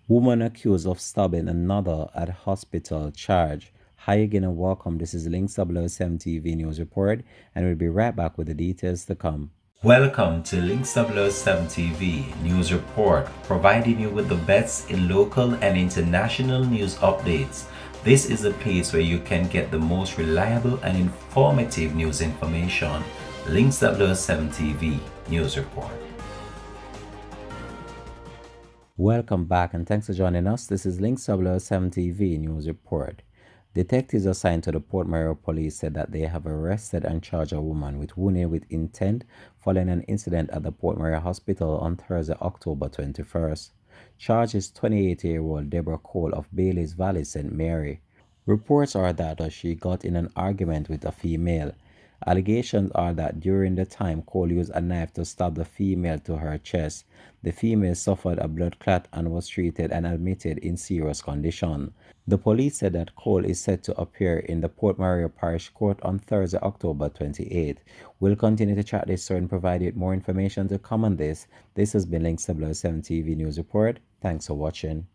Woman accused of stabbing another at hospital charge. Hi again and welcome. This is Links 007 TV News Report, and we'll be right back with the details to come. Welcome to Links 007 TV News Report, providing you with the best in local and international news updates. This is a place where you can get the most reliable and informative news information. Links 007 TV News Report. Welcome back and thanks for joining us. This is Link 007 TV News Report. Detectives assigned to the Port Mario Police said that they have arrested and charged a woman with wounding with intent following an incident at the Port Mario Hospital on Thursday, October 21st. Charged is 28-year-old Deborah Cole of Bailey's Valley, St. Mary. Reports are that she got in an argument with a female. Allegations are that during the time Cole used a knife to stab the female to her chest. The female suffered a blood clot and was treated and admitted in serious condition. The police said that Cole is set to appear in the Port Mario Parish Court on Thursday, October 28th. We'll continue to track this story and provide you more information to come on this. This has been Link 007 TV News Report. Thanks for watching.